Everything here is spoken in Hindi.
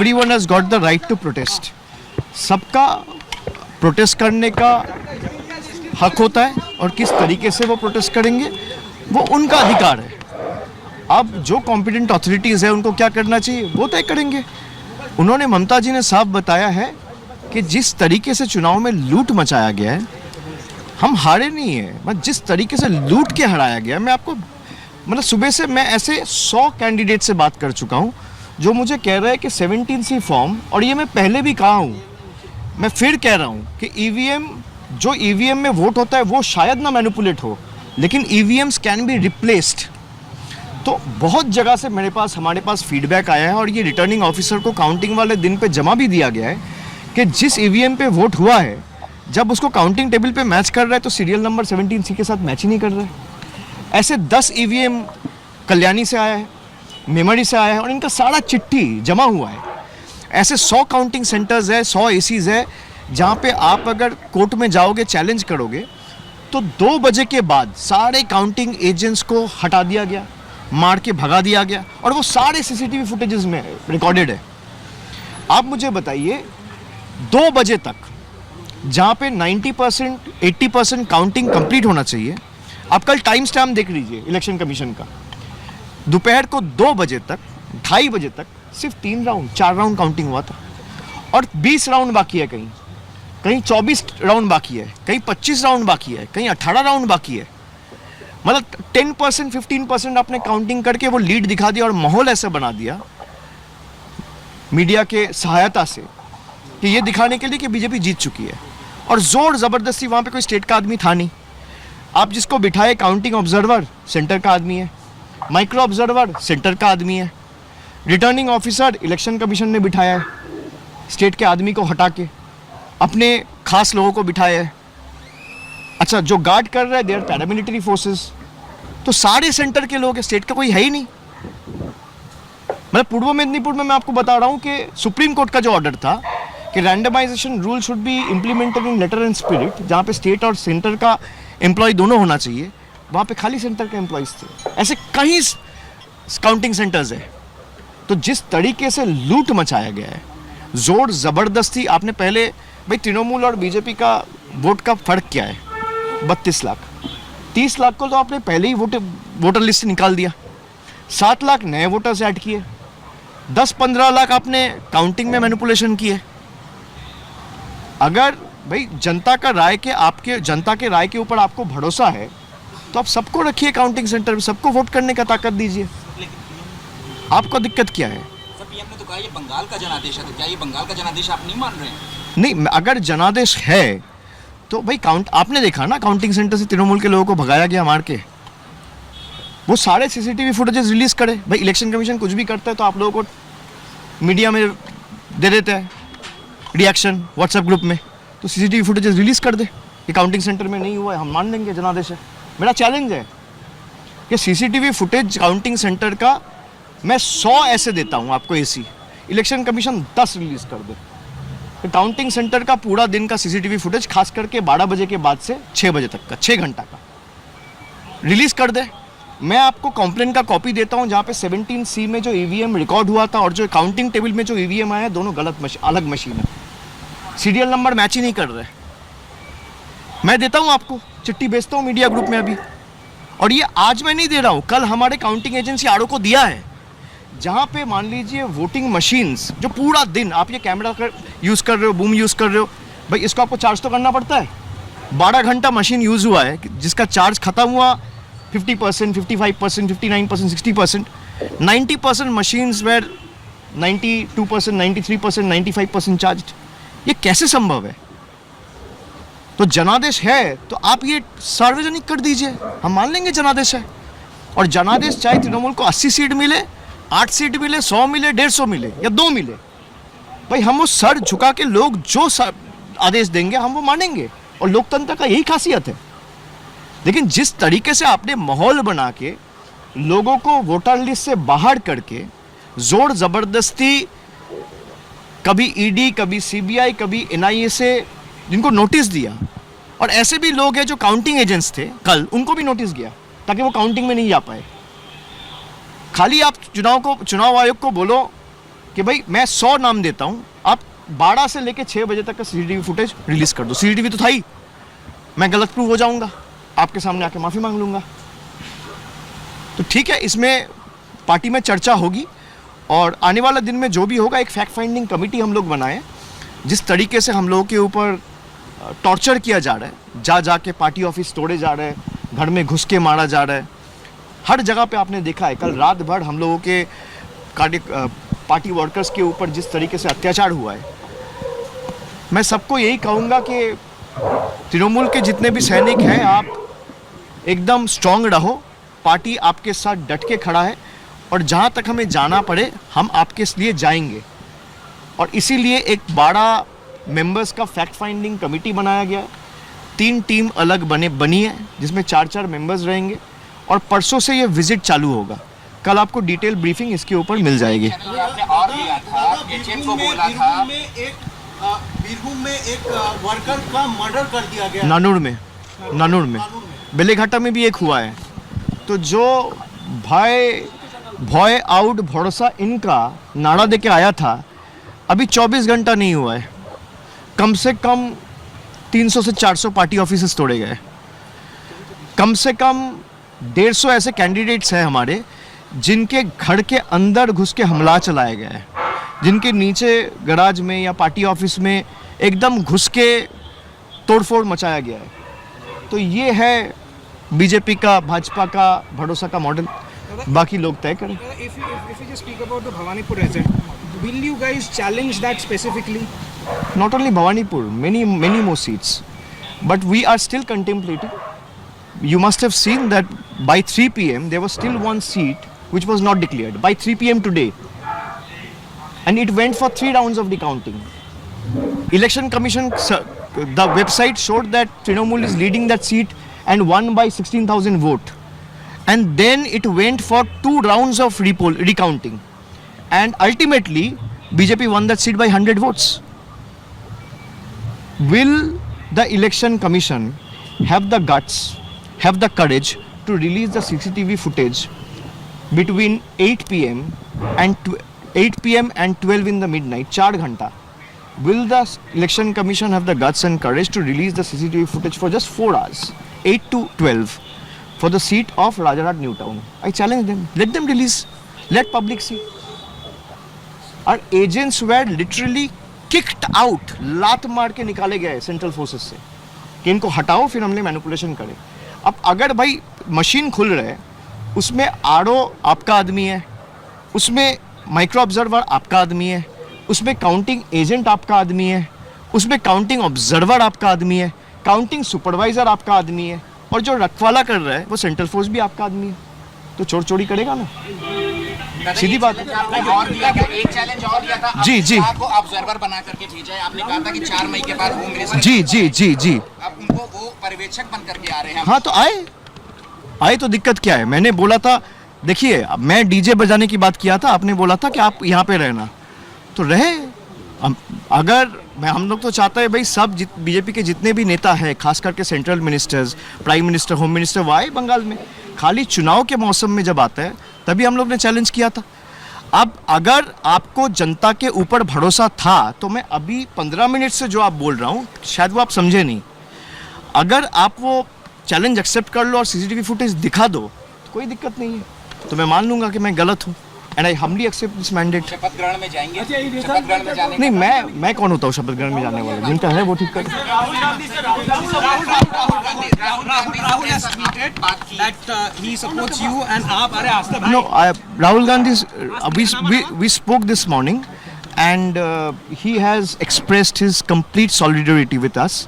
Everyone has got the right to protest. सबका प्रोटेस्ट करने का हक होता है और किस तरीके से वो प्रोटेस्ट करेंगे वो उनका अधिकार है। अब जो कॉम्पिटेंट अथॉरिटीज़ है उनको क्या करना चाहिए वो तय करेंगे। उन्होंने, ममता जी ने साफ बताया है कि जिस तरीके से चुनाव में लूट मचाया गया है, हम हारे नहीं हैं, बस जिस तरीके से लूट के हराया गया है। मैं आपको मतलब सुबह से मैं ऐसे 100 कैंडिडेट से बात कर चुका हूँ जो मुझे कह रहे हैं कि 17C फॉर्म, और ये मैं पहले भी कहा हूँ, मैं फिर कह रहा हूँ कि ईवीएम, जो ईवीएम में वोट होता है वो शायद ना मैनिपुलेट हो, लेकिन ईवीएम्स कैन बी रिप्लेस्ड। तो बहुत जगह से हमारे पास फीडबैक आया है और ये रिटर्निंग ऑफिसर को काउंटिंग वाले दिन पे जमा भी दिया गया है कि जिस ईवीएम पे वोट हुआ है, जब उसको काउंटिंग टेबल पे मैच कर रहा है तो सीरियल नंबर 17C के साथ मैच ही नहीं कर रहा है। ऐसे 10 ईवीएम कल्याणी से आया है, मेमरी से आया है और इनका सारा चिट्ठी जमा हुआ है। ऐसे 100 काउंटिंग सेंटर्स है, 100 एसीज है, जहाँ पे आप अगर कोर्ट में जाओगे, चैलेंज करोगे, तो 2 बजे के बाद सारे काउंटिंग एजेंट्स को हटा दिया गया, मार के भगा दिया गया और वो सारे सीसीटीवी फुटेजेस में रिकॉर्डेड है। आप मुझे बताइए 2 बजे तक, जहाँ पे 90% 80% काउंटिंग कंप्लीट होना चाहिए, आप कल टाइम स्टैम्प देख लीजिए इलेक्शन कमीशन का, दोपहर को 2 बजे तक, 2:30 बजे तक सिर्फ 3 राउंड 4 राउंड काउंटिंग हुआ था और 20 राउंड बाकी है, कहीं 24 राउंड बाकी है, कहीं 25 राउंड बाकी है, कहीं 18 राउंड बाकी है। मतलब 10% 15% आपने काउंटिंग करके वो लीड दिखा दिया और माहौल ऐसा बना दिया मीडिया के सहायता से कि ये दिखाने के लिए कि बीजेपी जीत चुकी है। और जोर ज़बरदस्ती, वहाँ पे कोई स्टेट का आदमी था नहीं। आप जिसको बिठाए काउंटिंग ऑब्जर्वर सेंटर का आदमी है, माइक्रो ऑब्जर्वर सेंटर का आदमी है, रिटर्निंग ऑफिसर इलेक्शन कमीशन ने बिठाया है, स्टेट के आदमी को हटा के अपने खास लोगों को बिठाया है। अच्छा, जो गार्ड कर रहे हैं दे आर पैरामिलिट्री फोर्सेस। तो सारे सेंटर के लोग हैं, स्टेट का कोई है ही नहीं। मतलब पूर्व मेदिनीपुर में मैं आपको बता रहा हूँ कि सुप्रीम कोर्ट का जो ऑर्डर था कि randomisation rule should be implemented in letter and spirit, जहाँ पे स्टेट और सेंटर का एम्प्लॉय दोनों होना चाहिए, वहाँ पे खाली सेंटर के एम्प्लॉयज़ थे। ऐसे कई काउंटिंग सेंटर्स है। तो जिस तरीके से लूट मचाया गया है, जोर ज़बरदस्ती, आपने पहले भाई तृणमूल और बीजेपी का वोट का फ़र्क क्या है, 32 लाख, 30 लाख को तो आपने पहले ही वोटर लिस्ट से निकाल दिया, 7 लाख नए वोटर्स ऐड किए, 10-15 लाख आपने काउंटिंग में मैनिपुलेशन किए। अगर भाई जनता का राय के, आपके जनता के राय के ऊपर आपको भरोसा है तो आप सबको रखिए काउंटिंग सेंटर में, सबको वोट करने का ताकत दीजिए। आपको दिक्कत क्या है? पीएम ने तो कहा ये बंगाल का जनादेश है, तो क्या ये बंगाल का जनादेश आप नहीं मान रहे हैं? नहीं, अगर जनादेश है तो भाई आपने देखा ना, काउंटिंग सेंटर से तृणमूल के लोगों को भगाया गया मार के। वो सारे सीसीटीवी फुटेजेस रिलीज करे। भाई इलेक्शन कमीशन कुछ भी करता है तो आप लोगों को मीडिया में दे देते हैं रिएक्शन व्हाट्सएप ग्रुप में, तो सीसीटीवी फुटेजेस रिलीज कर दे कि काउंटिंग सेंटर में नहीं हुआ है, हम मान लेंगे जनादेश है। मेरा चैलेंज है कि सीसीटीवी फुटेज काउंटिंग सेंटर का मैं 100 ऐसे देता हूँ आपको एसी, इलेक्शन कमीशन 10 रिलीज कर दे। तो काउंटिंग सेंटर का पूरा दिन का सीसीटीवी फुटेज, खास करके 12 बजे के बाद से 6 बजे तक का, 6 घंटा का रिलीज कर दे। मैं आपको कंप्लेंट का कॉपी देता हूं जहां पे 17C में जो ईवीएम रिकॉर्ड हुआ था और जो काउंटिंग टेबल में जो ईवीएम आया है, दोनों अलग मशीन है, सीरियल नंबर मैच ही नहीं कर रहे। मैं देता हूं आपको, चिट्ठी भेजता हूं मीडिया ग्रुप में अभी। और ये आज मैं नहीं दे रहा हूं, कल हमारे काउंटिंग एजेंसी आरओ को दिया है, जहां पे मान लीजिए वोटिंग मशीन्स जो पूरा दिन आप ये कैमरा यूज़ कर रहे हो, बूम यूज़ कर रहे हो, भाई इसको आपको चार्ज तो करना पड़ता है। 12 घंटा मशीन यूज़ हुआ है, जिसका चार्ज खत्म हुआ 50%, 55%, 59%, 60%, 90% मशीन्स वेर 92%, 93%, 95% चार्ज। ये कैसे संभव है? तो जनादेश है तो आप ये सार्वजनिक कर दीजिए, हम मान लेंगे जनादेश है। और जनादेश चाहे तृणमूल को 80 सीट मिले, 8 सीट मिले, 100 मिले, 150 मिले या 2 मिले, भाई हम वो सर झुका के लोग जो आदेश देंगे हम वो मानेंगे, और लोकतंत्र का यही खासियत है। लेकिन जिस तरीके से आपने माहौल बना के लोगों को वोटर लिस्ट से बाहर करके जोर जबरदस्ती, कभी ईडी, कभी सीबीआई, कभी एनआईए से जिनको नोटिस दिया, और ऐसे भी लोग हैं जो काउंटिंग एजेंट्स थे कल, उनको भी नोटिस गया ताकि वो काउंटिंग में नहीं जा पाए। खाली आप चुनाव आयोग को बोलो कि भाई मैं 100 नाम देता हूँ, आप 12 से लेके 6 बजे तक का सीसीटीवी फुटेज रिलीज कर दो। सीसीटीवी तो था ही, मैं गलत प्रूव हो जाऊंगा, आपके सामने आके माफ़ी मांग लूंगा। तो ठीक है, इसमें पार्टी में चर्चा होगी और आने वाला दिन में जो भी होगा, एक फैक्ट फाइंडिंग कमेटी हम लोग बनाए। जिस तरीके से हम लोगों के ऊपर टॉर्चर किया जा रहा है, जा के पार्टी ऑफिस तोड़े जा रहे हैं, घर में घुस के मारा जा रहा है, हर जगह पे आपने देखा है। कल रात भर हम लोगों के पार्टी वर्कर्स के ऊपर जिस तरीके से अत्याचार हुआ है, मैं सबको यही कहूँगा कि तृणमूल के जितने भी सैनिक हैं, आप एकदम स्ट्रांग रहो, पार्टी आपके साथ डट के खड़ा है और जहाँ तक हमें जाना पड़े हम आपके लिए जाएंगे। और इसीलिए एक 12 मेंबर्स का फैक्ट फाइंडिंग कमेटी बनाया गया है। 3 टीम अलग बनी है जिसमें 4-4 मेंबर्स रहेंगे और परसों से ये विजिट चालू होगा। कल आपको डिटेल ब्रीफिंग इसके ऊपर मिल जाएगी। आपने और दिया था, एचएम को बोला था, बीरभूम में एक वर्कर का मर्डर कर दिया गया। नानूर में बेलेघाटा में भी एक हुआ है। तो जो भय आउट भरोसा इनका नारा दे के आया था, अभी 24 घंटा नहीं हुआ है, कम से कम 300 से 400 पार्टी ऑफिसेस तोड़े गए। कम से कम 150 ऐसे कैंडिडेट्स हैं हमारे जिनके घर के अंदर घुस के हमला चलाया गया है, जिनके नीचे गराज में या पार्टी ऑफिस में एकदम घुस के तोड़फोड़ मचाया गया है। तो ये है बीजेपी का, भाजपा का भरोसा का मॉडल। बाकी लोग तय करें। If you just speak about the Bhawanipur result, will you guys challenge that specifically? Not only Bhawanipur, many more seats, but we are still contemplating. You must have seen that by 3 p.m. there was still one seat which was not declared by 3 p.m. today, and it went for 3 rounds of recounting. Election Commission, the website showed that Trinamool is leading that seat and won by 16,000 vote, and then it went for 2 rounds of recounting, and ultimately BJP won that seat by 100 votes. Will the Election Commission have the guts, have the courage to release the CCTV footage between 8 p.m. and 8 p.m. and 12 in the midnight, 4 घंटा? Will the Election Commission have the guts and courage to release the CCTV footage for just 4 hours, 8 to 12, for the seat of Rajarhat New Town? I challenge them. Let them release. Let public see. Our agents were literally kicked out. लात मार के निकाले गए सेंट्रल फोर्सेस से कि इनको हटाओ, फिर हमने मैनिपुलेशन करे। अब अगर भाई मशीन खुल रहे, उसमें आरओ आपका आदमी है, उसमें माइक्रो ऑब्जर्वर आपका आदमी है, उसमें काउंटिंग एजेंट आपका आदमी है, उसमें काउंटिंग ऑब्जर्वर आपका आदमी है, काउंटिंग सुपरवाइजर आपका आदमी है, और जो रखवाला कर रहा है वो सेंट्रल फोर्स भी आपका आदमी है। तो चोर चोरी करेगा ना, सीधी बात है। और दिया गया, एक चैलेंज और दिया था, जी आपको ऑब्जर्वर बना करके भेजा है। आपने कहा था कि 4 मई के बाद होम मिनिस्टर, जी अब उनको वो पर्यवेक्षक बन करके आ रहे हैं। हाँ, तो आए तो दिक्कत क्या है? मैंने बोला था, देखिए मैं डीजे बजाने की बात किया था, आपने बोला था कि आप यहाँ पे रहना, तो रहे। अगर हम लोग तो चाहते हैं भाई सब बीजेपी के जितने भी नेता हैं, खास करके central ministers, prime minister, home minister, वो आए बंगाल में। खाली चुनाव के मौसम में जब आता है तभी हम लोग ने चैलेंज किया था। अब अगर आपको जनता के ऊपर भरोसा था तो मैं अभी 15 मिनट से जो आप बोल रहा हूँ, शायद वो आप समझे नहीं। अगर आप वो चैलेंज एक्सेप्ट कर लो और सीसीटीवी फुटेज दिखा दो तो कोई दिक्कत नहीं है, तो मैं मान लूँगा कि मैं गलत हूँ, and I humbly accept this mandate. शपथ ग्रहण में जाएंगे? शपथ ग्रहण में जाने नहीं, मैं कौन होता हूँ शपथ ग्रहण में जाने वाला? जिनका है वो ठीक कर। No, Rahul Gandhi, we spoke this morning, and he has expressed his complete solidarity with us.